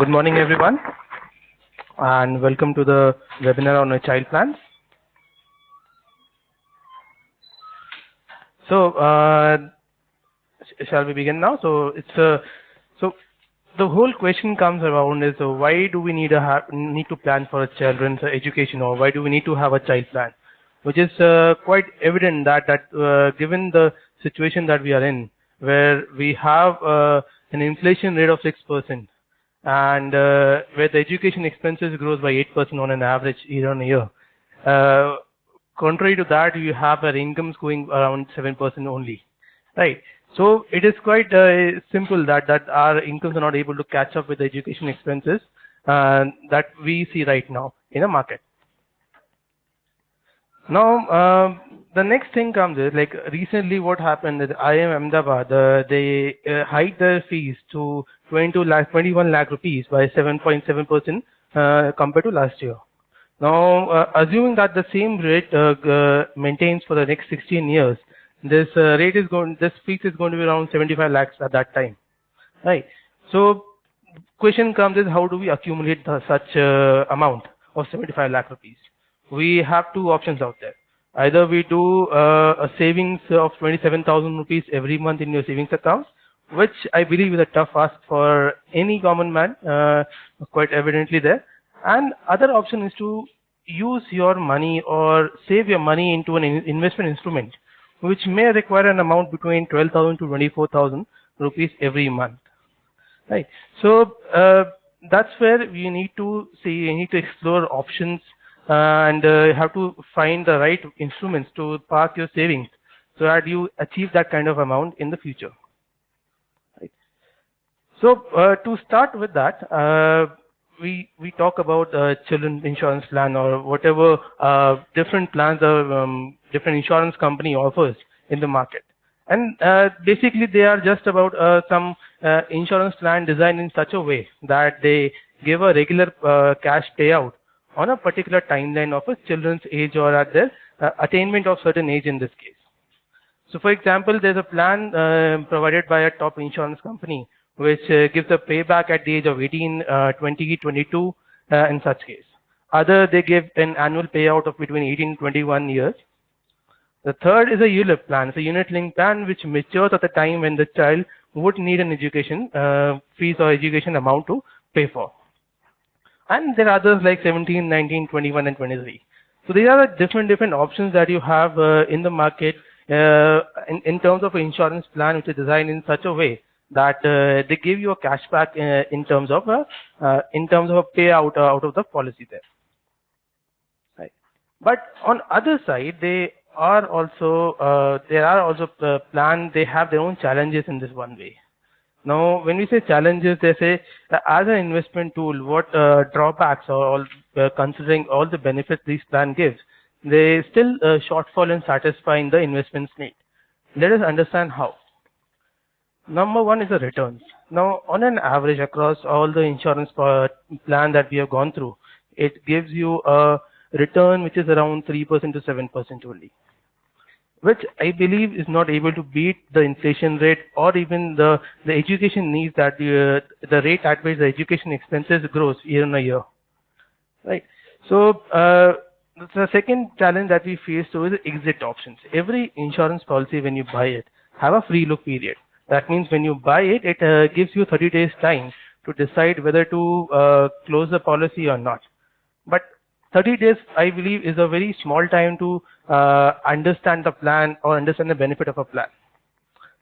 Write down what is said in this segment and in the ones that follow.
Good morning, everyone, and welcome to the webinar on child plans. So, shall we begin now? So, so the whole question comes around is why do we need to plan for a children's education, or why do we need to have a child plan? Which is quite evident that given the situation that we are in, where we have an inflation rate of 6%. And where the education expenses grows by 8% on an average year on year. Contrary to that, you have our incomes going around 7% only, right? So it is quite simple that our incomes are not able to catch up with the education expenses that we see right now in the market. Now, the next thing comes is like recently what happened is IIM Ahmedabad, they hiked their fees to 21 lakh rupees by 7.7% compared to last year. Now, assuming that the same rate maintains for the next 16 years, this fees is going to be around 75 lakhs at that time, right? So, question comes is how do we accumulate such amount of 75 lakh rupees? We have two options out there. Either we do a savings of 27,000 rupees every month in your savings account, which I believe is a tough ask for any common man, quite evidently there. And other option is to use your money or save your money into an investment instrument, which may require an amount between 12,000 to 24,000 rupees every month. Right. So that's where we need to see, you need to explore options and have to find the right instruments to park your savings so that you achieve that kind of amount in the future. Right. So to start with that, we talk about children insurance plan or whatever different plans or different insurance company offers in the market. And basically they are just about some insurance plan designed in such a way that they give a regular cash payout on a particular timeline of a children's age or at their attainment of certain age in this case. So for example, there's a plan provided by a top insurance company which gives a payback at the age of 18, 20, 22 in such case. Other, they give an annual payout of between 18 and 21 years. The third is a ULIP plan. It's a unit-linked plan which matures at the time when the child would need an education fees or education amount to pay for. And there are others like 17, 19, 21 and 23. So these are the different options that you have in the market in terms of an insurance plan which is designed in such a way that they give you a cashback in terms of a payout out of the policy there. Right. But on other side, there are also plans, they have their own challenges in this one way. Now, when we say challenges, they say that as an investment tool, what drawbacks or considering all the benefits this plan gives, they still shortfall in satisfying the investment need. Let us understand how. Number one is the returns. Now, on an average across all the insurance plan that we have gone through, it gives you a return which is around 3% to 7% only, which I believe is not able to beat the inflation rate or even the education needs that the rate at which the education expenses grows year on year, right? So the second challenge that we face is exit options. Every insurance policy, when you buy it, have a free look period. That means when you buy it, it gives you 30 days time to decide whether to close the policy or not. But 30 days, I believe, is a very small time to understand the plan or understand the benefit of a plan.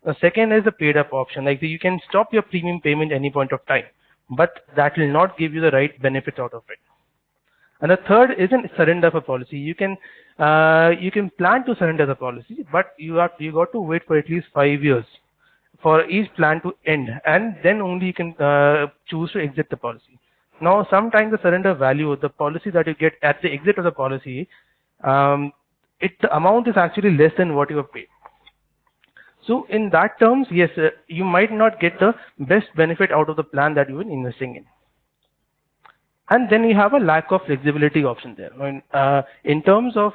The second is the paid up option. Like you can stop your premium payment any point of time, but that will not give you the right benefit out of it. And the third is a surrender of a policy. You can plan to surrender the policy, but you got to wait for at least 5 years for each plan to end, and then only you can choose to exit the policy. Now, sometimes the surrender value, the policy that you get at the exit of the policy, the amount is actually less than what you have paid. So in that terms, yes, you might not get the best benefit out of the plan that you've been investing in. And then you have a lack of flexibility option there. In terms of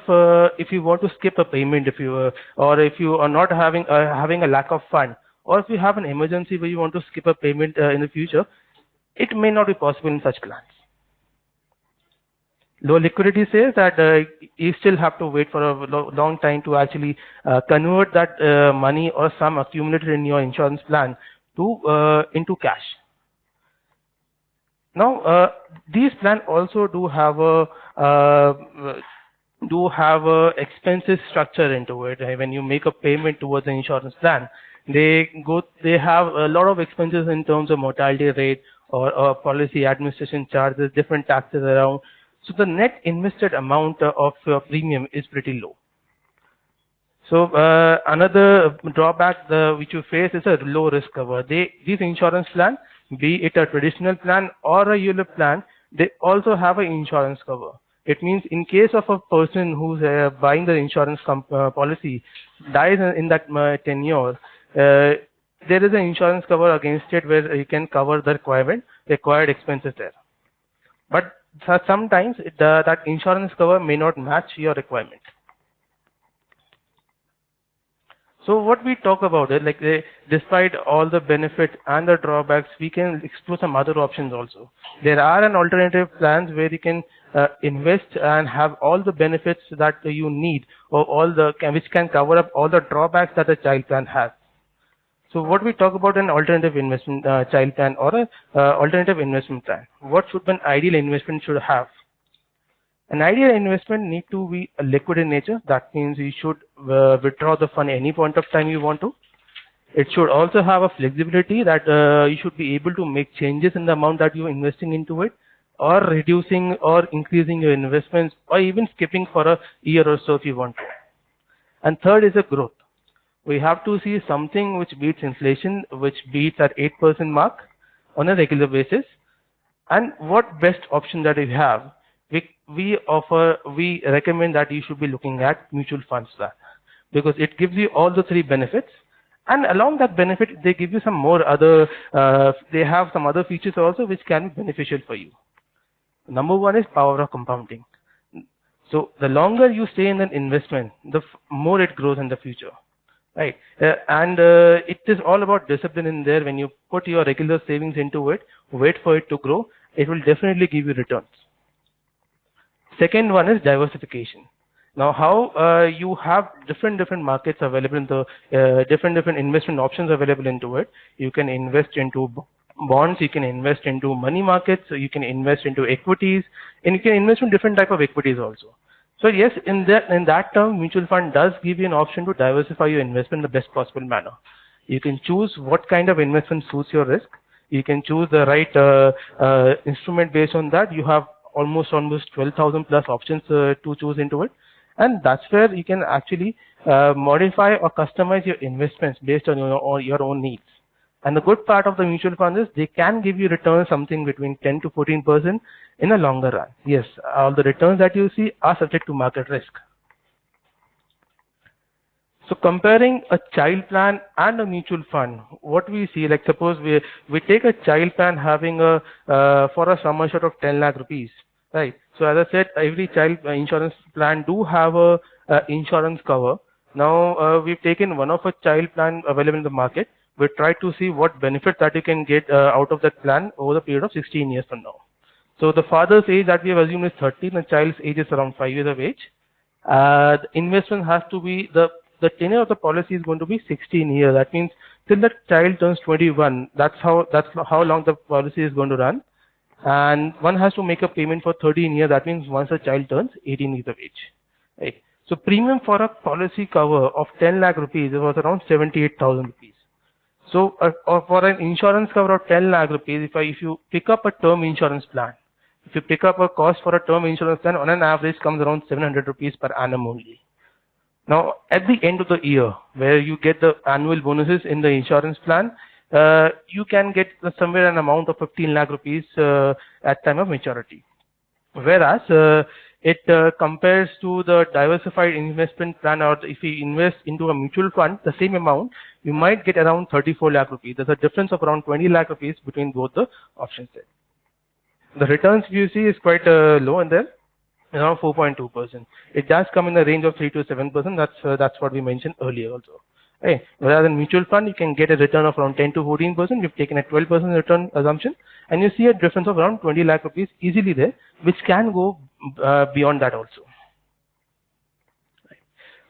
if you want to skip a payment, if you are not having a lack of fund, or if you have an emergency where you want to skip a payment in the future, It may not be possible in such plans. Low liquidity says that you still have to wait for a long time to actually convert that money or sum accumulated in your insurance plan to into cash. Now, these plans also do have a expenses structure into it. When you make a payment towards an insurance plan, they have a lot of expenses in terms of mortality rate or policy administration charges, different taxes around. So the net invested amount of your premium is pretty low. So another drawback which you face is a low risk cover. These insurance plan, be it a traditional plan or a ULIP plan, they also have an insurance cover. It means in case of a person who's buying the insurance policy dies in that tenure, there is an insurance cover against it where you can cover the required expenses there. But sometimes that insurance cover may not match your requirement. So what we talk about is like despite all the benefits and the drawbacks, we can explore some other options also. There are an alternative plans where you can invest and have all the benefits that you need, or which can cover up all the drawbacks that a child plan has. So what we talk about an alternative investment child plan or a alternative investment plan. What should an ideal investment should have? An ideal investment need to be liquid in nature. That means you should withdraw the fund any point of time you want to. It should also have a flexibility that you should be able to make changes in the amount that you're investing into it, or reducing or increasing your investments, or even skipping for a year or so if you want to. And third is a growth. We have to see something which beats inflation, which beats at 8% mark on a regular basis. And what best option that we have? We recommend that you should be looking at mutual funds plan, because it gives you all the three benefits, and along that benefit they give you some more other they have some other features also which can be beneficial for you. Number one is power of compounding. So the longer you stay in an investment, the more it grows in the future, right? It is all about discipline in there. When you put your regular savings into it, wait for it to grow, it will definitely give you returns. Second one is diversification. Now, how you have different markets available in the different investment options available into it. You can invest into bonds, you can invest into money markets, you can invest into equities, and you can invest in different type of equities also. So yes, in that term, mutual fund does give you an option to diversify your investment in the best possible manner. You can choose what kind of investment suits your risk. You can choose the right instrument based on that. You have almost 12,000 plus options to choose into it, and that's where you can actually modify or customize your investments based on your own needs. And the good part of the mutual fund is they can give you returns something between 10 to 14% in a longer run. Yes, all the returns that you see are subject to market risk. So comparing a child plan and a mutual fund, what we see, like suppose we take a child plan having a for a sum assured of 10 lakh rupees, right? So as I said, every child insurance plan do have a insurance cover. Now we've taken one of a child plan available in the market. We try to see what benefit that you can get out of that plan over the period of 16 years from now. So the father's age that we have assumed is 30, and the child's age is around 5 years of age. The investment has to be the tenure of the policy is going to be 16 years. That means till the child turns 21. That's how long the policy is going to run. And one has to make a payment for 13 years. That means once a child turns 18 years of age. Right. So premium for a policy cover of 10 lakh rupees was around 78,000 rupees. So for an insurance cover of 10 lakh rupees, if you pick up a term insurance plan, if you pick up a cost for a term insurance plan, on an average comes around 700 rupees per annum only. Now, at the end of the year, where you get the annual bonuses in the insurance plan, you can get somewhere an amount of 15 lakh rupees at time of maturity. Whereas it compares to the diversified investment plan, or if you invest into a mutual fund, the same amount, you might get around 34 lakh rupees. There's a difference of around 20 lakh rupees between both the options there. The returns you see is quite low in there, around 4.2%. It does come in the range of 3 to 7%. That's what we mentioned earlier also. Okay. Whereas in mutual fund, you can get a return of around 10 to 14%. You've taken a 12% return assumption, and you see a difference of around 20 lakh rupees easily there, which can go beyond that also.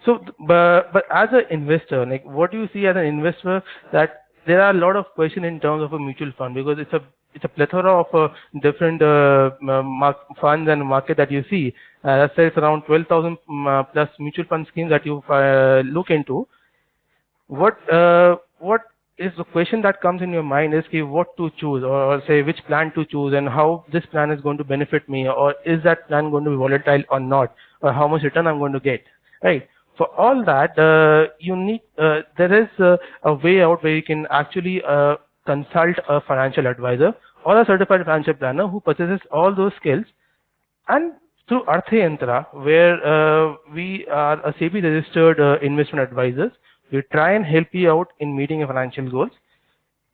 So, but as an investor, like what do you see as an investor, that there are a lot of questions in terms of a mutual fund, because it's a plethora of different funds and market that you see. As I said, it's around 12,000 plus mutual fund schemes that you look into. What is the question that comes in your mind is, what to choose, or say which plan to choose, and how this plan is going to benefit me, or is that plan going to be volatile or not, or how much return I'm going to get, right? For all that, you need there is a way out where you can actually consult a financial advisor or a certified financial planner who possesses all those skills. And through Arthayantra, where we are a SEBI registered investment advisors, we try and help you out in meeting your financial goals.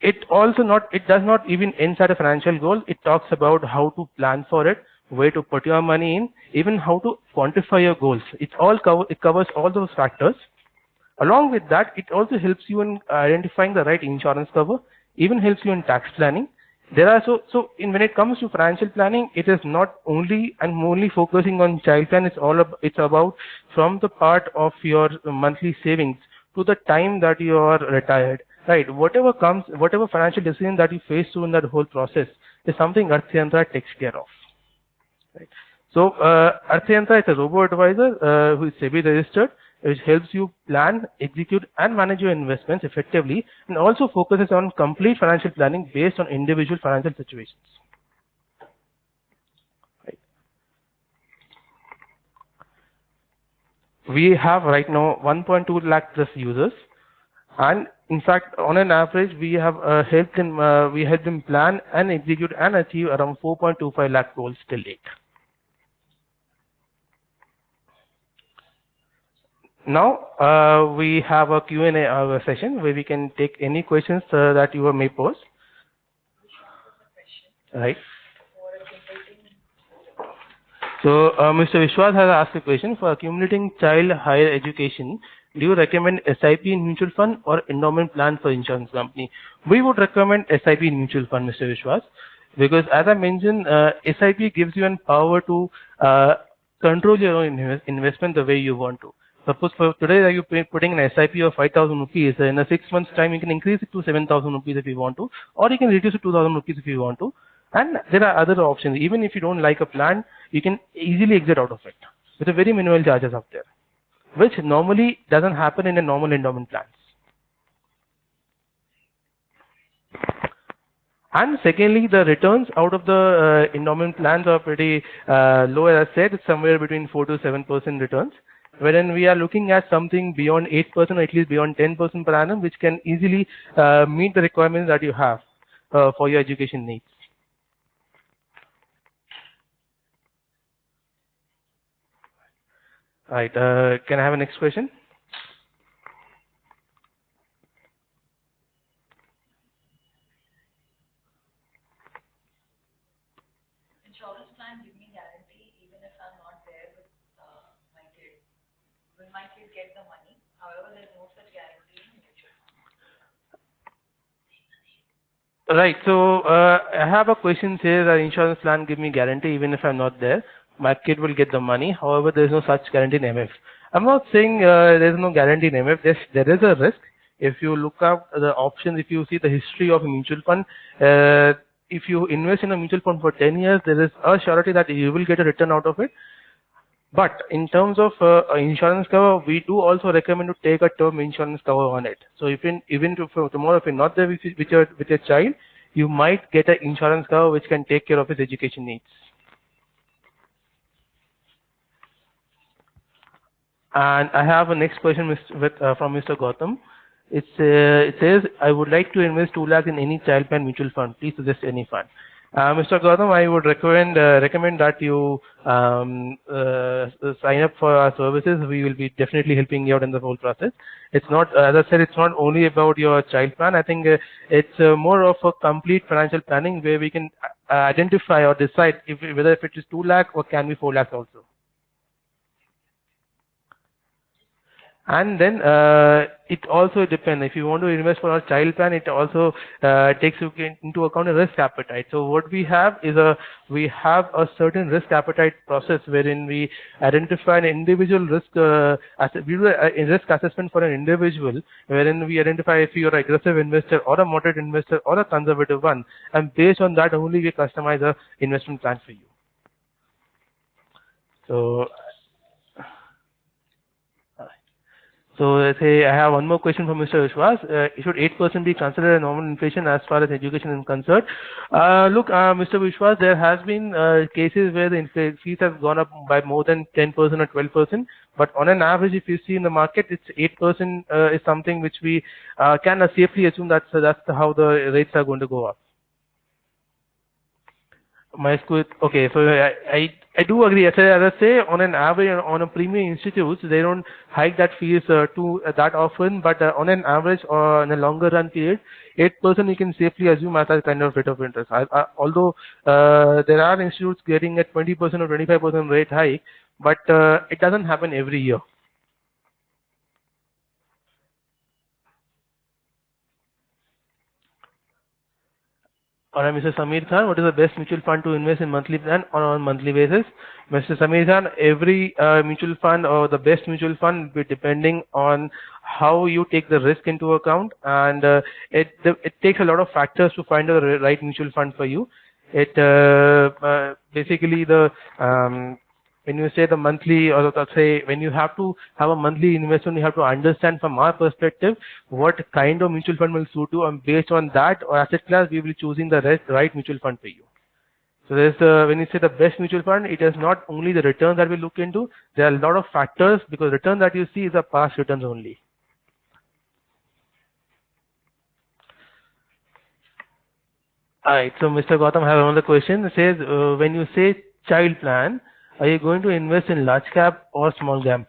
It does not even inside a financial goal. It talks about how to plan for it, where to put your money in, even how to quantify your goals. It covers all those factors. Along with that, it also helps you in identifying the right insurance cover, even helps you in tax planning. When it comes to financial planning, it is not only focusing on child plan. It's about from the part of your monthly savings to the time that you are retired, right? Whatever financial decision that you face through in that whole process is something Arthayantra takes care of, right? So Arthayantra is a robo-advisor who is SEBI registered, which helps you plan, execute, and manage your investments effectively, and also focuses on complete financial planning based on individual financial situations. Right. We have right now 1.2 lakh plus users, and in fact, on an average, we have helped them plan and execute and achieve around 4.25 lakh goals till date. Now we have a Q&A session where we can take any questions that you may pose. Right. So Mr. Vishwas has asked a question: for accumulating child higher education, do you recommend SIP in mutual fund or endowment plan for insurance company? We would recommend SIP in mutual fund, Mr. Vishwas, because as I mentioned, SIP gives you an power to control your own investment the way you want to. Suppose for today you putting an SIP of 5,000 rupees, in a 6 months time you can increase it to 7,000 rupees if you want to, or you can reduce it to 2,000 rupees if you want to. And there are other options. Even if you don't like a plan, you can easily exit out of it with a very minimal charges up there, which normally doesn't happen in a normal endowment plans. And secondly, the returns out of the endowment plans are pretty low. As I said, it's somewhere between 4 to 7% returns, wherein we are looking at something beyond 8% or at least beyond 10% per annum, which can easily meet the requirements that you have for your education needs. Right. Can I have a next question? Insurance plan give me guarantee even if I'm not there with my kid. Will my kid get the money? However, there's no such guarantee in mutual fund. Right. So I have a question here that insurance plan give me guarantee even if I'm not there. My kid will get the money. However, there is no such guarantee in MF. I'm not saying there is no guarantee in MF. There is a risk. If you look up the options, if you see the history of a mutual fund, if you invest in a mutual fund for 10 years, there is a surety that you will get a return out of it. But in terms of insurance cover, we do also recommend to take a term insurance cover on it. So even tomorrow, if you're not there with your child, you might get an insurance cover which can take care of his education needs. And I have a next question from Mr. Gautam. It says, I would like to invest 2 lakhs in any child plan mutual fund. Please suggest any fund. Mr. Gautam, I would recommend that you sign up for our services. We will be definitely helping you out in the whole process. It's not, as I said, it's not only about your child plan. I think it's more of a complete financial planning where we can identify or decide whether if it is 2 lakh or can be 4 lakhs also. And then it also depends. If you want to invest for a child plan, it also takes into account a risk appetite. So what we have is we have a certain risk appetite process wherein we identify an individual risk we do a risk assessment for an individual, wherein we identify if you're an aggressive investor or a moderate investor or a conservative one, and based on that only we customize a investment plan for you. So let's say I have one more question from Mr. Vishwas. Should 8% be considered a normal inflation as far as education is concerned? Look, Mr. Vishwas, there has been cases where the fees have gone up by more than 10% or 12%. But on an average, if you see in the market, it's 8% is something which we can safely assume that's how the rates are going to go up. My school, okay, so I do agree. As I say, on an average, on a premium institutes, they don't hike that fees to that often, but on an average or in a longer run period, 8% you can safely assume as a kind of rate of interest. Although there are institutes getting a 20% or 25% rate hike, but it doesn't happen every year. Alright, Mr. Samir Khan, what is the best mutual fund to invest in monthly plan or on monthly basis? Mr. Samir Khan, every mutual fund or the best mutual fund will be depending on how you take the risk into account, and it takes a lot of factors to find the right mutual fund for you. It basically the when you say the monthly, or let's say when you have to have a monthly investment, you have to understand from our perspective what kind of mutual fund will suit you, and based on that or asset class, we will be choosing the right mutual fund for you. So there's when you say the best mutual fund, it is not only the returns that we look into. There are a lot of factors, because return that you see is the past returns only. Alright, so Mr. Gautam, I have another question. It says, when you say child plan, are you going to invest in large cap or small cap?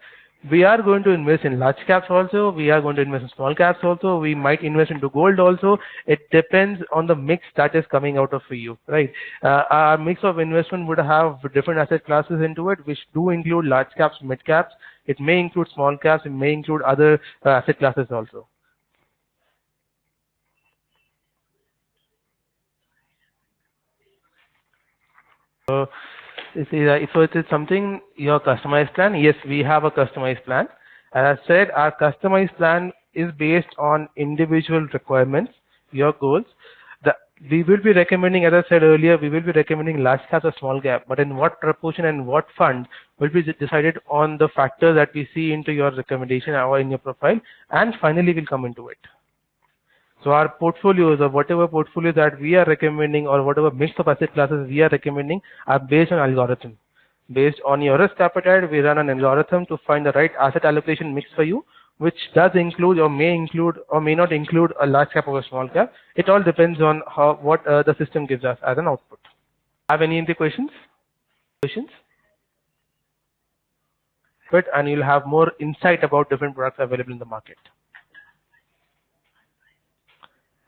We are going to invest in large caps also. We are going to invest in small caps also. We might invest into gold also. It depends on the mix that is coming out of for you, right? Our mix of investment would have different asset classes into it, which do include large caps, mid caps. It may include small caps. It may include other asset classes also. So it is something your customized plan. Yes, we have a customized plan. As I said, our customized plan is based on individual requirements, your goals. We will be recommending, as I said earlier, we will be recommending large cap or small cap, but in what proportion and what fund will be decided on the factors that we see into your recommendation or in your profile, and finally we'll come into it. So our portfolios, or whatever portfolio that we are recommending, or whatever mix of asset classes we are recommending, are based on algorithm. Based on your risk appetite, we run an algorithm to find the right asset allocation mix for you, which does include or may include or may not include a large cap or a small cap. It all depends on what the system gives us as an output. Have any other questions? But and you'll have more insight about different products available in the market.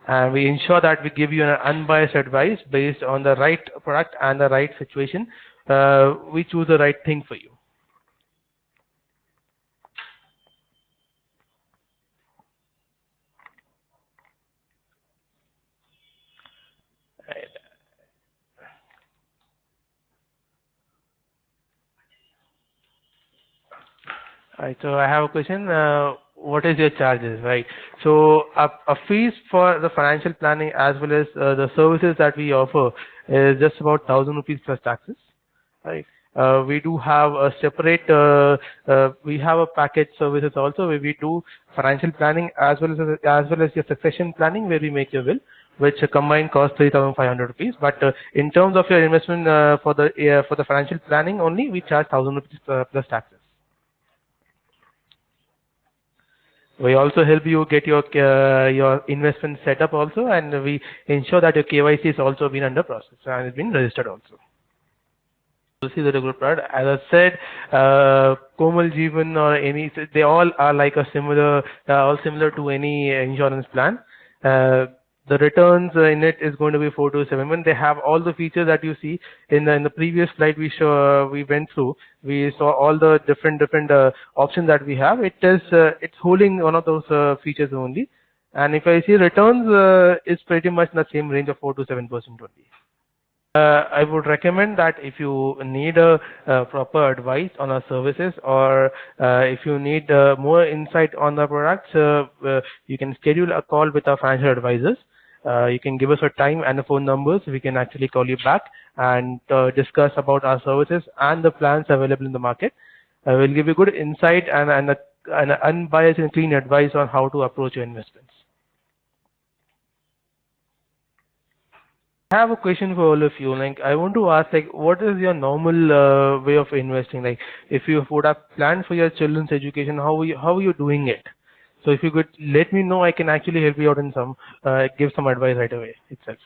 And we ensure that we give you an unbiased advice based on the right product and the right situation. We choose the right thing for you. Right, so I have a question. What is your charges, right? So a fees for the financial planning as well as the services that we offer is just about 1,000 rupees plus taxes, right? We do have a separate, we have a package services also where we do financial planning as well as your succession planning, where we make your will, which combined cost 3,500 rupees. But in terms of your investment for the financial planning only, we charge 1,000 rupees plus taxes. We also help you get your investment set up also, and we ensure that your KYC is also been under process and it's been registered also. You see the regular product. As I said, Komal Jeevan or any, they all are like a similar, all similar to any insurance plan. the returns in it is going to be 4 to 7. When they have all the features that you see in the previous slide we went through, we saw all the different options that we have. It's holding one of those features only. And if I see returns, is pretty much in the same range of 4 to 7% only. I would recommend that if you need a proper advice on our services, or if you need more insight on the products, you can schedule a call with our financial advisors. You can give us a time and a phone numbers. We can actually call you back and discuss about our services and the plans available in the market. We'll give you good insight and unbiased and clean advice on how to approach your investments. I have a question for all of you. Like, I want to ask, like, what is your normal way of investing? Like, if you would have planned for your children's education, how are you doing it? So if you could let me know, I can actually help you out in give some advice right away itself.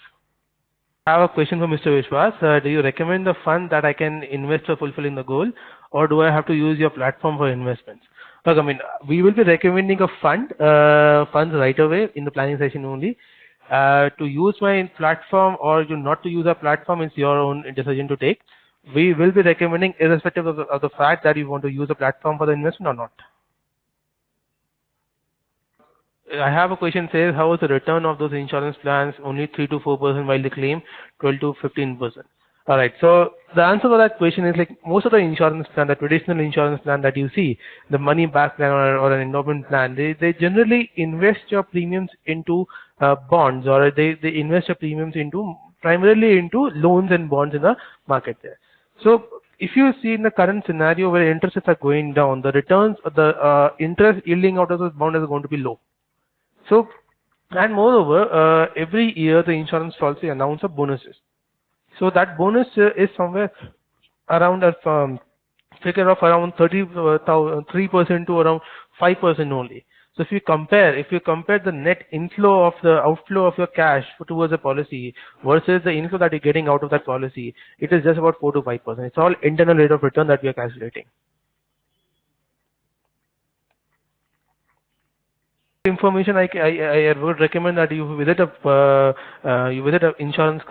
I have a question for Mr. Vishwas. Do you recommend the fund that I can invest for fulfilling the goal, or do I have to use your platform for investments? Look, I mean, we will be recommending a funds right away in the planning session only. To use my platform or not to use our platform is your own decision to take. We will be recommending irrespective of the fact that you want to use a platform for the investment or not. I have a question says, how is the return of those insurance plans? Only 3 to 4% while they claim 12 to 15%. Alright, so the answer to that question is, like, most of the insurance plan, the traditional insurance plan that you see, the money back plan or an endowment plan, they generally invest your premiums into bonds, or they invest your premiums into primarily into loans and bonds in the market there. So if you see in the current scenario where interest rates are going down, the returns, the interest yielding out of those bonds is going to be low. So, and moreover, every year the insurance policy announces bonuses. So that bonus is somewhere around a figure of around 3% to around 5% only. So if you compare the net inflow of the outflow of your cash towards a policy versus the inflow that you're getting out of that policy, it is just about 4 to 5%. It's all internal rate of return that we are calculating. Information, I would recommend that you visit a insurance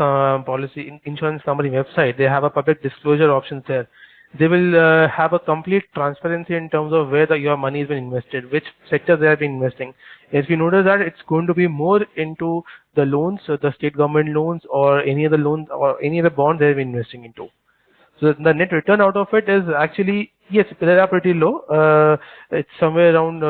insurance company website. They have a public disclosure options there. They will have a complete transparency in terms of where your money has been invested, which sector they have been investing. If you notice that it's going to be more into the loans, the state government loans, or any other loans or any other bonds they have been investing into. So the net return out of it is actually, yes, they are pretty low. It's somewhere around,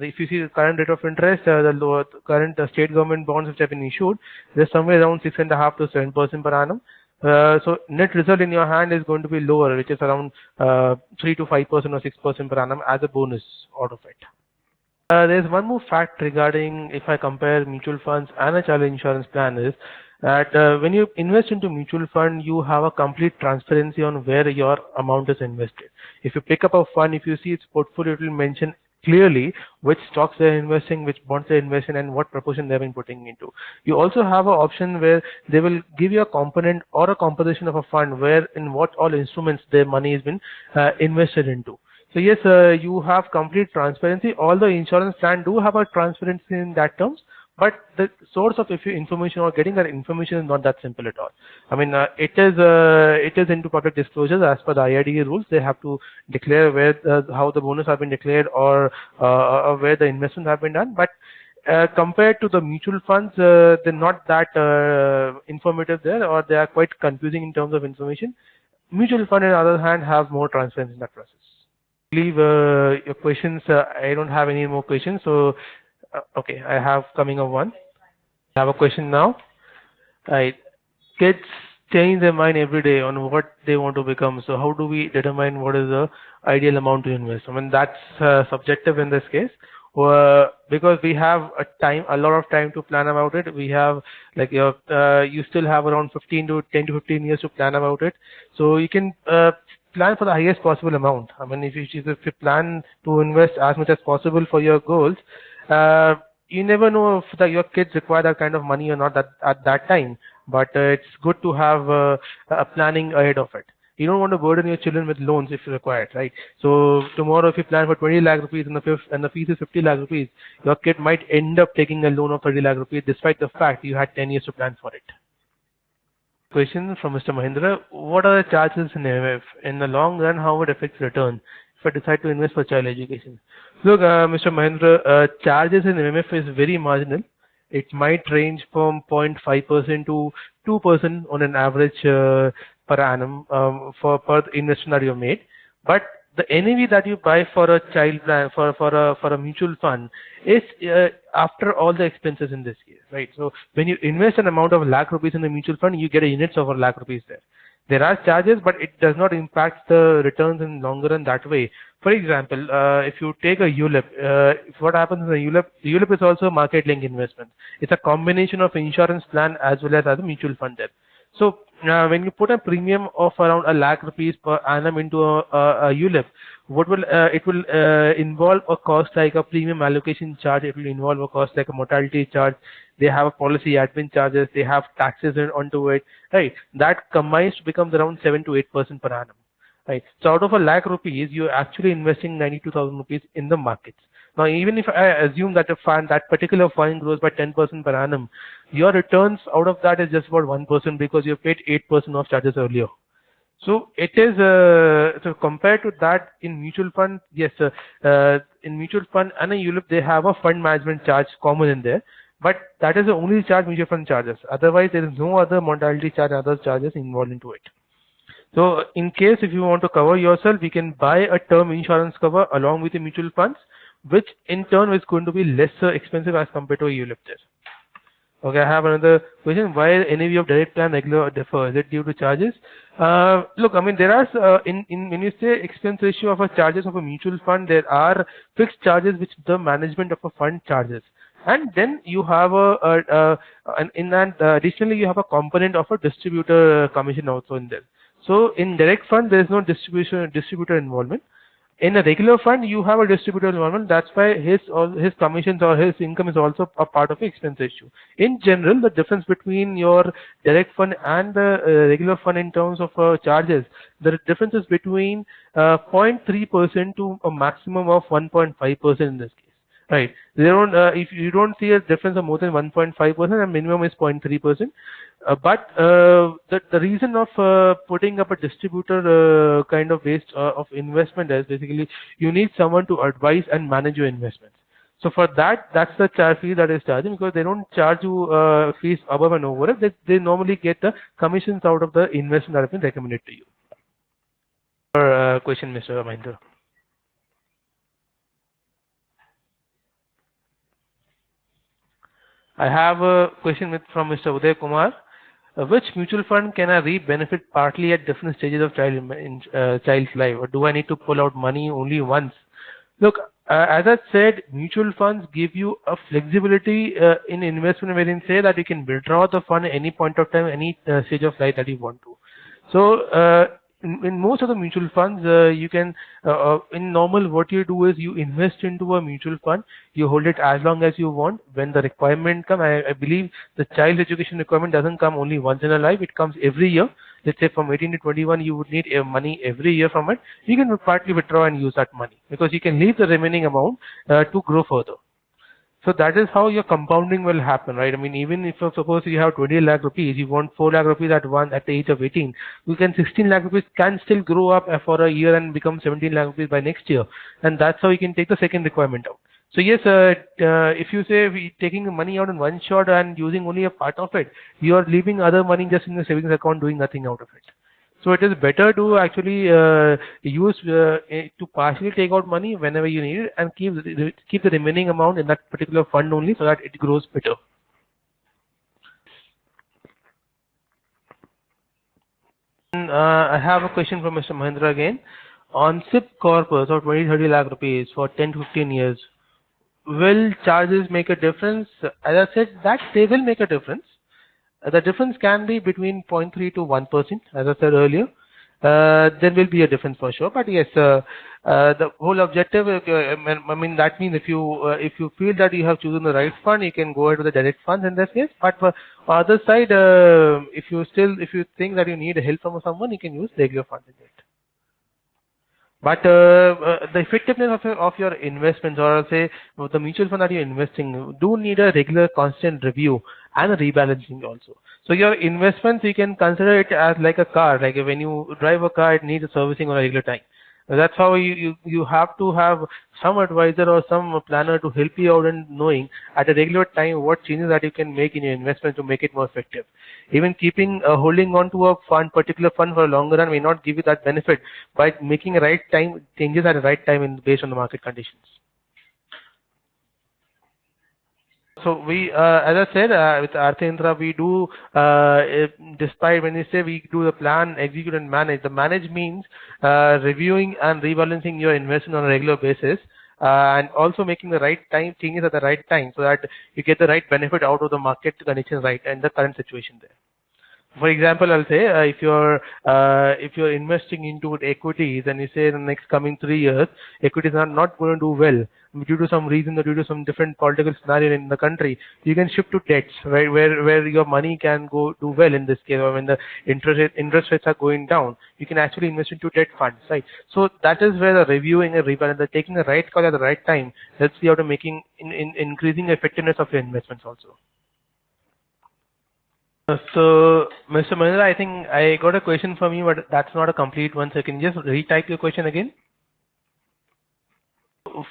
if you see the current rate of interest, current state government bonds which have been issued, they're somewhere around 6.5 to 7% per annum. So net result in your hand is going to be lower, which is around 3 to 5% or 6% per annum as a bonus out of it. There's one more fact regarding, if I compare mutual funds and a child insurance plan, is that when you invest into mutual fund, you have a complete transparency on where your amount is invested. If you pick up a fund, if you see its portfolio, it will mention clearly which stocks they're investing, which bonds they're investing, and what proportion they've been putting into. You also have an option where they will give you a component or a composition of a fund where in what all instruments their money has been invested into. So yes, you have complete transparency. All the insurance plan do have a transparency in that terms, but the source of information or getting that information is not that simple at all. I mean, it is into public disclosures as per the IRDA rules. They have to declare where how the bonus have been declared, or where the investments have been done. But compared to the mutual funds, they're not that informative there, or they are quite confusing in terms of information. Mutual fund, on the other hand, have more transparency in that process. I believe your questions, I don't have any more questions. So, okay, I have coming up one. I have a question now. Right. Kids change their mind every day on what they want to become. So how do we determine what is the ideal amount to invest? I mean, that's subjective in this case. Because we have a lot of time to plan about it. We have, like, you still have around 10 to 15 years to plan about it. So you can plan for the highest possible amount. I mean, if you plan to invest as much as possible for your goals, you never know if your kids require that kind of money or not at that time. But it's good to have a planning ahead of it. You don't want to burden your children with loans if required, right? So tomorrow if you plan for 20 lakh rupees and the fees is 50 lakh rupees, your kid might end up taking a loan of 30 lakh rupees despite the fact you had 10 years to plan for it. Question from Mr. Mahindra: what are the charges in MF? In the long run, how would it affect return if I decide to invest for child education? Look, Mr. Mahindra, charges in MF is very marginal. It might range from 0.5% to 2% on an average per annum for per investment that you made. But the NAV that you buy for a child plan for a mutual fund is after all the expenses in this case, right? So when you invest an amount of lakh rupees in the mutual fund, you get a units of a lakh rupees there. There are charges, but it does not impact the returns in longer run that way. For example, if you take a ULIP, what happens in a ULIP? ULIP is also a market link investment. It's a combination of insurance plan as well as a mutual fund there. So when you put a premium of around a lakh rupees per annum into a ULIP, what will it will involve a cost like a premium allocation charge. It will involve a cost like a mortality charge. They have a policy admin charges. They have taxes onto it. Right, that combines to becomes around 7 to 8% per annum. Right. So out of a lakh rupees, you're actually investing 92,000 rupees in the markets. Now, even if I assume that that particular fund grows by 10% per annum, your returns out of that is just about 1% because you paid 8% of charges earlier. So it is so compared to that in mutual fund, yes, in mutual fund and a ULIP they have a fund management charge common in there, but that is the only charge mutual fund charges. Otherwise, there is no other mortality charge, other charges involved into it. So in case if you want to cover yourself, we can buy a term insurance cover along with the mutual funds, which in turn is going to be lesser expensive as compared to a ULIP there. Okay, I have another question. Why NAV of direct plan regular differ? Is it due to charges? Look, I mean, there are in when you say expense ratio of a charges of a mutual fund, there are fixed charges which the management of a fund charges, and then you have in that additionally you have a component of a distributor commission also in there. So in direct fund, there is no distributor involvement. In a regular fund, you have a distributor involvement. That's why his commissions or his income is also a part of the expense ratio. In general, the difference between your direct fund and the regular fund in terms of charges, the difference is between 0.3% to a maximum of 1.5% in this case. Right. They don't. If you don't see a difference of more than 1.5%, and minimum is 0.3%. But the reason of putting up a distributor kind of based of investment is basically you need someone to advise and manage your investments. So for that, that's the charge fee that is charging, because they don't charge you fees above and over it. They normally get the commissions out of the investment that has been recommended to you. Question, Mr. Mahindra. I have a question from Mr. Uday Kumar. Which mutual fund can I reap benefit partly at different stages of child's life, or do I need to pull out money only once? Look, as I said, mutual funds give you a flexibility in investment wherein say that you can withdraw the fund at any point of time, any stage of life that you want to. So in most of the mutual funds, you can, in normal, what you do is you invest into a mutual fund, you hold it as long as you want. When the requirement comes, I believe the child education requirement doesn't come only once in a life, it comes every year. Let's say from 18 to 21, you would need money every year from it. You can partly withdraw and use that money, because you can leave the remaining amount to grow further. So that is how your compounding will happen, right? I mean, even if suppose you have 20 lakh rupees, you want 4 lakh rupees at the age of 18, you can 16 lakh rupees can still grow up for a year and become 17 lakh rupees by next year, and that's how you can take the second requirement out. So yes, if you say taking the money out in one shot and using only a part of it, you are leaving other money just in the savings account doing nothing out of it. So it is better to actually use to partially take out money whenever you need it, and keep the remaining amount in that particular fund only, so that it grows better. And, I have a question from Mr. Mahindra again. On SIP corpus of 20-30 lakh rupees for 10 to 15 years, will charges make a difference? As I said, that they will make a difference. The difference can be between 0.3 to 1%, as I said earlier. there will be a difference for sure. But yes, the whole objective, I mean, that means if you feel that you have chosen the right fund, you can go ahead with the direct funds in this case. But for other side, if you think that you need help from someone, you can use regular funds in it. But the effectiveness of your investments, or I'll say the mutual fund that you're investing, do need a regular, constant review and a rebalancing also. So your investments, you can consider it as like a car. Like when you drive a car, it needs a servicing on a regular time. That's how you have to have some advisor or some planner to help you out in knowing at a regular time what changes that you can make in your investment to make it more effective. Even keeping holding on to a particular fund for a longer run may not give you that benefit by making a right time changes at the right time based on the market conditions. So we, as I said, with Arthendra, we do, despite when we say we do the plan, execute and manage, the manage means reviewing and rebalancing your investment on a regular basis, and also making the right time changes at the right time so that you get the right benefit out of the market conditions right and the current situation there. For example, I'll say if you're investing into equities and you say in the next coming 3 years equities are not going to do well due to some reason or due to some different political scenario in the country, you can shift to debts, right, where your money can go do well in this case, or when the interest rates are going down, you can actually invest into debt funds, right? So that is where the reviewing and rebalance, the taking the right call at the right time helps you out of making increasing effectiveness of your investments also. So, Mr. Manila, I think I got a question from you, but that's not a complete one. So, can you just retype your question again?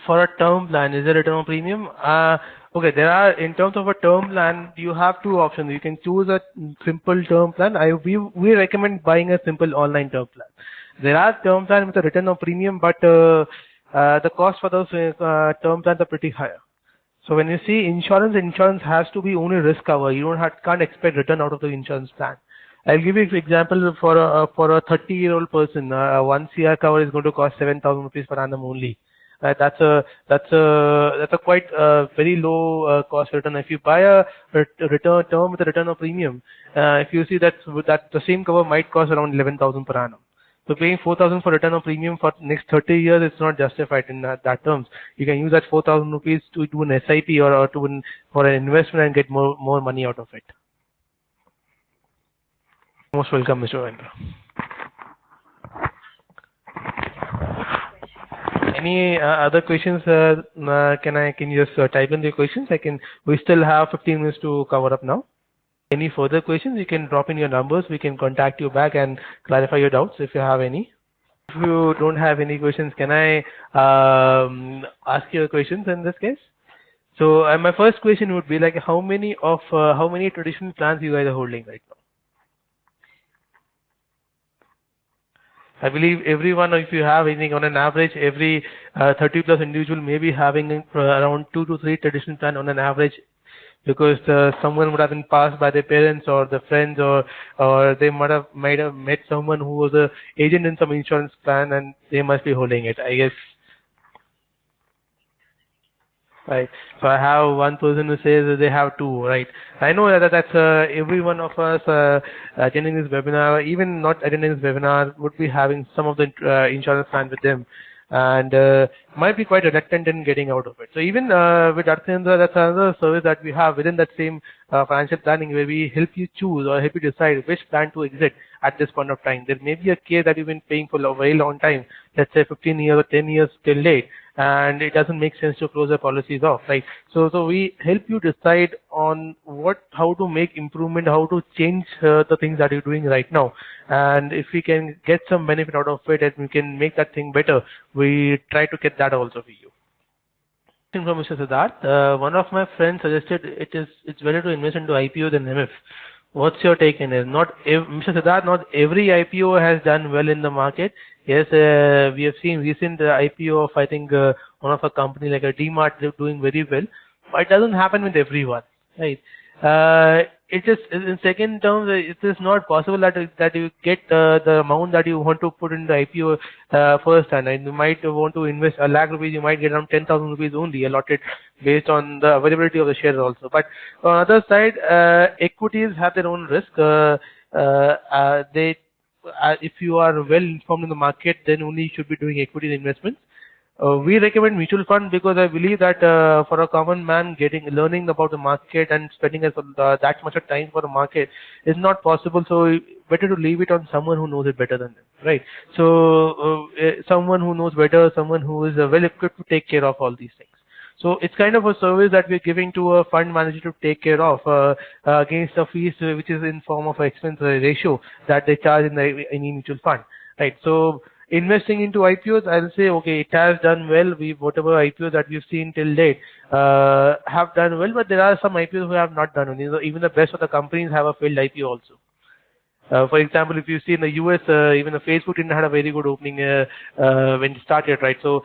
For a term plan, is there a return on premium? Okay, there are, in terms of a term plan, you have two options. You can choose a simple term plan. We recommend buying a simple online term plan. There are term plans with a return on premium, but the cost for those term plans are pretty higher. So when you see insurance has to be only risk cover. You can't expect return out of the insurance plan. I'll give you an example for a 30-year-old person. 1 CR cover is going to cost 7,000 rupees per annum only. That's a quite very low cost return. If you buy a return term with a return of premium, if you see that the same cover might cost around 11,000 per annum. So paying 4,000 for return of premium for next 30 years, it's not justified in that terms. You can use that 4,000 rupees to do an SIP or for an investment and get more money out of it. Most welcome, Mr. Vendra. Any other questions? Can you just type in the questions? We still have 15 minutes to cover up now. Any further questions, you can drop in your numbers. We can contact you back and clarify your doubts if you have any. If you don't have any questions, can I ask you questions in this case? So my first question would be like, how many traditional plans you guys are holding right now? I believe everyone, if you have anything on an average, every 30 plus individual may be having around 2 to 3 traditional plan on an average, because someone would have been passed by their parents or the friends, or they might have met someone who was a agent in some insurance plan and they must be holding it, I guess. Right. So I have one person who says that they have 2, right? I know that's every one of us attending this webinar, even not attending this webinar, would be having some of the insurance plan with them, and might be quite reluctant in getting out of it. So even with Arthendra, that's another service that we have within that same financial planning, where we help you choose or help you decide which plan to exit at this point of time. There may be a case that you've been paying for a very long time, let's say 15 years or 10 years till date, and it doesn't make sense to close the policies off, right? So we help you decide on how to make improvement, how to change the things that you're doing right now, and if we can get some benefit out of it and we can make that thing better, we try to get that also for you. From Mr. Siddharth, one of my friends suggested it's better to invest into IPO than MF. What's your take in it? Mr. Siddharth, not every IPO has done well in the market. Yes, we have seen recent IPO of, I think, one of a company like a DMart doing very well, but it doesn't happen with everyone, right? It just, in second terms, it is not possible that you get the amount that you want to put in the IPO first time. And you might want to invest 1 lakh rupees, you might get around 10,000 rupees only allotted based on the availability of the shares also. But on the other side, equities have their own risk. if you are well informed in the market, then only you should be doing equity investments. We recommend mutual fund because I believe that for a common man, learning about the market and spending that much of time for the market is not possible. So better to leave it on someone who knows it better than them, right? So someone who knows better, someone who is well equipped to take care of all these things. So it's kind of a service that we're giving to a fund manager to take care of against a fees which is in form of expense ratio that they charge in any mutual fund, right? So investing into IPOs, I'll say, okay, it has done well. Whatever IPOs that we've seen till date have done well, but there are some IPOs who have not done well. You know, even the best of the companies have a failed IPO also. For example, if you see in the US, even the Facebook didn't have a very good opening when it started, right? So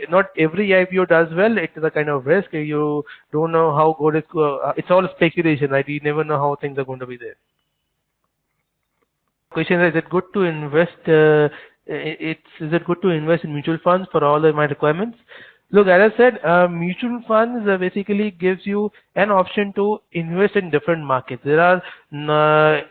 not every IPO does well. It is a kind of risk. You don't know how good it's all speculation, right? You never know how things are going to be there. Question is it good to invest? Is it good to invest in mutual funds for all of my requirements? Look, as I said, mutual funds basically gives you an option to invest in different markets. There are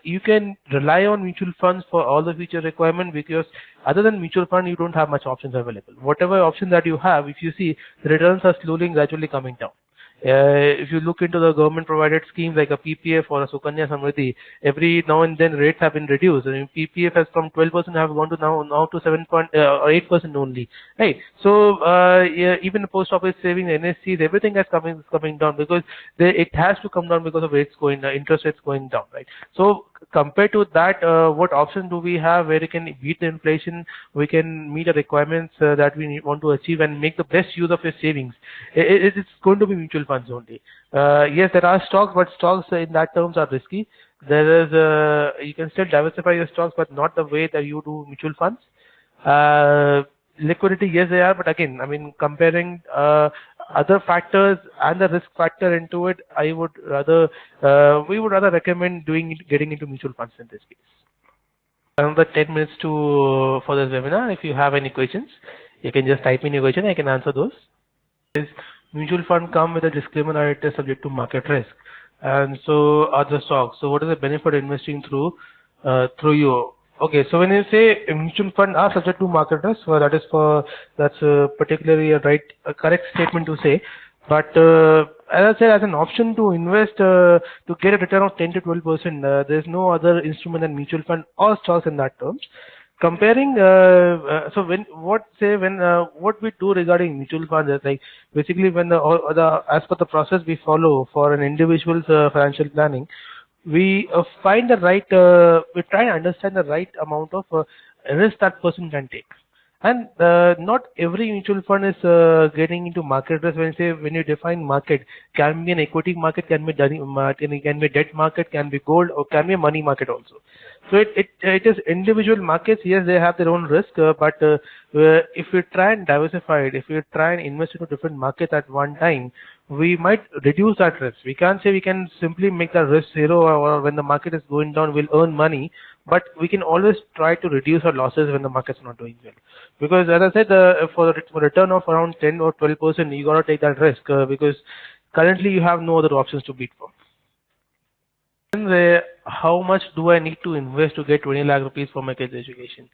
you can rely on mutual funds for all the future requirement because other than mutual fund, you don't have much options available. Whatever option that you have, if you see, the returns are slowly and gradually coming down. If you look into the government provided schemes like a PPF or a Sukanya Samriddhi, every now and then rates have been reduced. I mean, PPF has from 12% have gone to now to 8% only, right? So yeah, even the post office savings, NSCs, everything is coming down because it has to come down because of rates going interest rates going down, right? So compared to that, what option do we have where we can beat the inflation, we can meet the requirements that we want to achieve and make the best use of your savings? It's going to be mutual funds only. Yes, there are stocks, but stocks in that terms are risky. There is you can still diversify your stocks, but not the way that you do mutual funds. Liquidity, yes, they are, but again, I mean, comparing other factors and the risk factor into it, I would rather we would rather recommend getting into mutual funds in this case. Another 10 minutes to for this webinar. If you have any questions, you can just type in your question. I can answer those. Mutual fund come with a disclaimer that it is subject to market risk, and so are the stocks. So what is the benefit of investing through you? Okay, so when you say a mutual fund are subject to market risk, well, that's particularly a correct statement to say. But as I said, as an option to invest to get a return of 10 to 12%, there's no other instrument than mutual fund or stocks in that terms. Comparing, so what we do regarding mutual funds is like basically when as per the process we follow for an individual's financial planning, we find the right, we try and understand the right amount of risk that person can take. And not every mutual fund is getting into market risk. When you define market, can be an equity market, can be debt market, can be gold, or can be a money market also. So it is individual markets. Yes, they have their own risk, but if we try and diversify it, if we try and invest into different markets at one time, we might reduce that risk. We can't say we can simply make the risk zero, or when the market is going down, we'll earn money. But we can always try to reduce our losses when the market's not doing well. Because as I said, for return of around 10 or 12%, you gotta take that risk because currently you have no other options to beat for. How much do I need to invest to get 20 lakh rupees for my kids' education?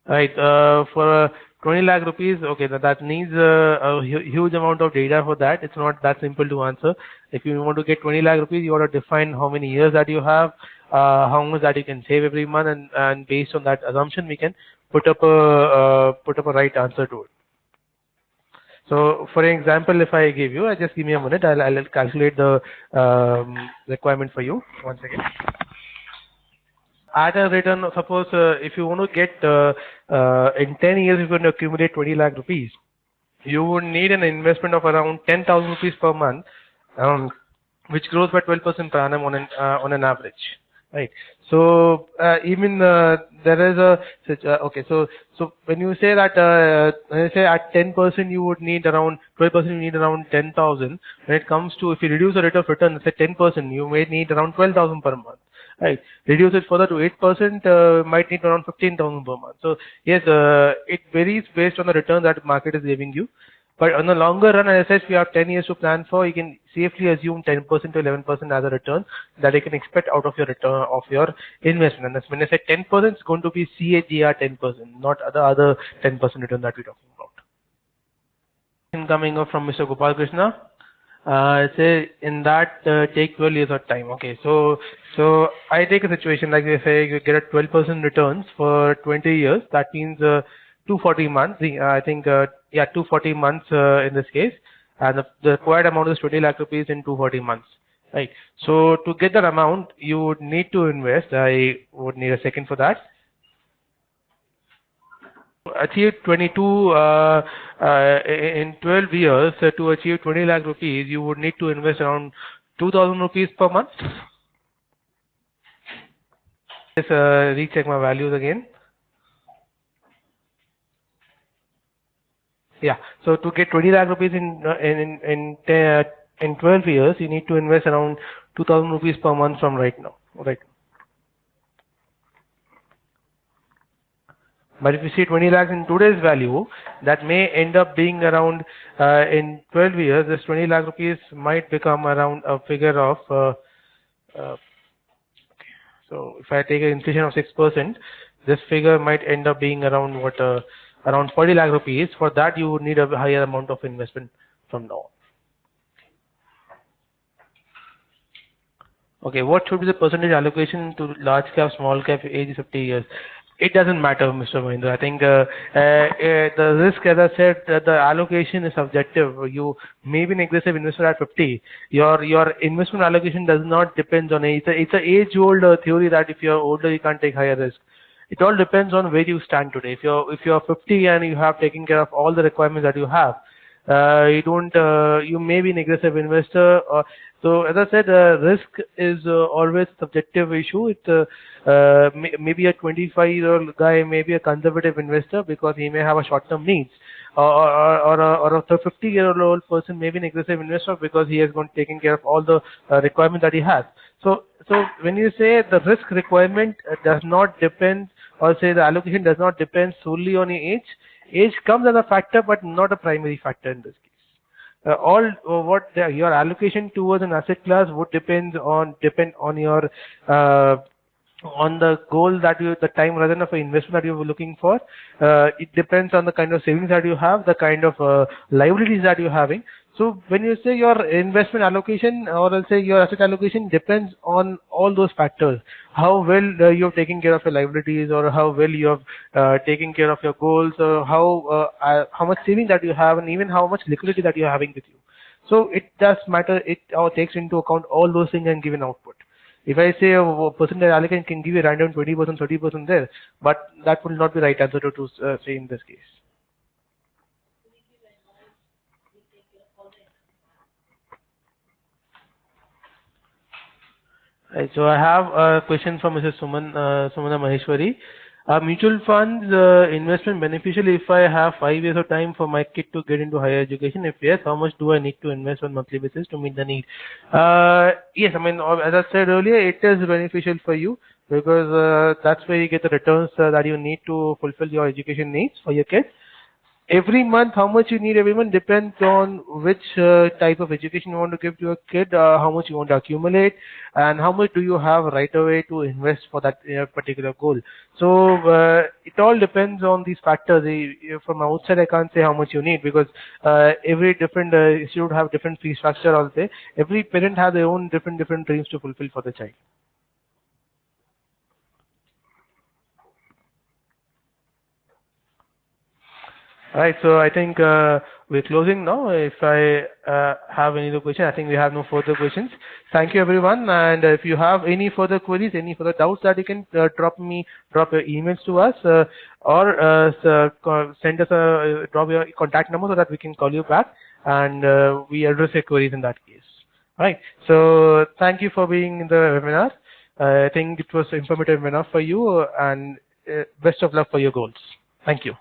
Right, for 20 lakh rupees, okay, that needs a huge amount of data for that. It's not that simple to answer. If you want to get 20 lakh rupees, you want to define how many years that you have, how much that you can save every month, and based on that assumption, we can put up a right answer to it. So, for example, if I give you, just give me a minute, I'll calculate the requirement for you. Once again. At a return, suppose if you want to get in 10 years, you're going to accumulate 20 lakh rupees. You would need an investment of around 10,000 rupees per month, which grows by 12% per annum on an average, right? So even there is a okay. So when you say that when you say at 10% you would need around 12%, you need around 10,000. When it comes to if you reduce the rate of return, say 10%, you may need around 12,000 per month. Right, reduce it further to 8%, might need around 15,000 per month. So yes, it varies based on the return that market is giving you. But on the longer run, as I said, if you have 10 years to plan for, you can safely assume 10% to 11% as a return that you can expect out of your return of your investment. And that's when I say 10%, it's going to be CAGR 10%, not the other 10% return that we're talking about. Coming up from Mr. Gopal Krishna. Say in that take 12 years of time. Okay, so I take a situation like they say you get a 12% returns for 20 years. That means 240 months. I think yeah, 240 months in this case, and the required amount is 20 lakh rupees in 240 months. Right. So to get that amount, you would need to invest. I would need a second for that. Achieve 22 in 12 years. To achieve 20 lakh rupees, you would need to invest around 2,000 rupees per month. Just recheck my values again. Yeah. So to get 20 lakh rupees in 12 years, you need to invest around 2,000 rupees per month from right now. Right. But if you see 20 lakhs in today's value, that may end up being around in 12 years, this 20 lakh rupees might become around a figure of so if I take an inflation of 6%, this figure might end up being around what around 40 lakh rupees. For that, you would need a higher amount of investment from now on. Okay, what should be the percentage allocation to large cap, small cap, age 50 years? It doesn't matter, Mr. Mahindra. I think the risk, as I said, the allocation is subjective. You may be an aggressive investor at 50. Your investment allocation does not depend on age. It's an age-old theory that if you're older, you can't take higher risk. It all depends on where you stand today. If you're 50 and you have taken care of all the requirements that you have, you may be an aggressive investor. So as I said, risk is always a subjective issue. Maybe a 25-year-old guy may be a conservative investor because he may have a short-term needs, or a 50-year-old person may be an aggressive investor because he has gone taking care of all the requirements that he has. So when you say the risk requirement does not depend, or say the allocation does not depend solely on your age, age comes as a factor but not a primary factor in this case. Your allocation towards an asset class would depend on your on the goal that the time horizon of investment that you're looking for. It depends on the kind of savings that you have, the kind of liabilities that you're having. So when you say your investment allocation, or I'll say your asset allocation, depends on all those factors. How well you're taking care of your liabilities, or how well you're taking care of your goals, or how much saving that you have, and even how much liquidity that you're having with you. So it does matter. It takes into account all those things and give an output. If I say a percentage allocation can give you random 20%, 30% there, but that will not be right answer to say in this case. Right, so I have a question from Mrs. Sumana Maheshwari. Mutual funds investment beneficial if I have 5 years of time for my kid to get into higher education? If yes, how much do I need to invest on monthly basis to meet the need? Yes, I mean, as I said earlier, it is beneficial for you because that's where you get the returns that you need to fulfill your education needs for your kids. Every month, how much you need every month depends on which type of education you want to give to your kid, how much you want to accumulate, and how much do you have right away to invest for that particular goal. So it all depends on these factors. From outside, I can't say how much you need because every different institute have different fee structure. Also, every parent has their own different dreams to fulfill for the child. Alright, so I think we're closing now. If I have any other question, I think we have no further questions. Thank you everyone, and if you have any further queries, any further doubts, that you can drop your emails to us, or send us drop your contact number so that we can call you back and we address your queries in that case. Alright, so thank you for being in the webinar. I think it was informative enough for you, and best of luck for your goals. Thank you.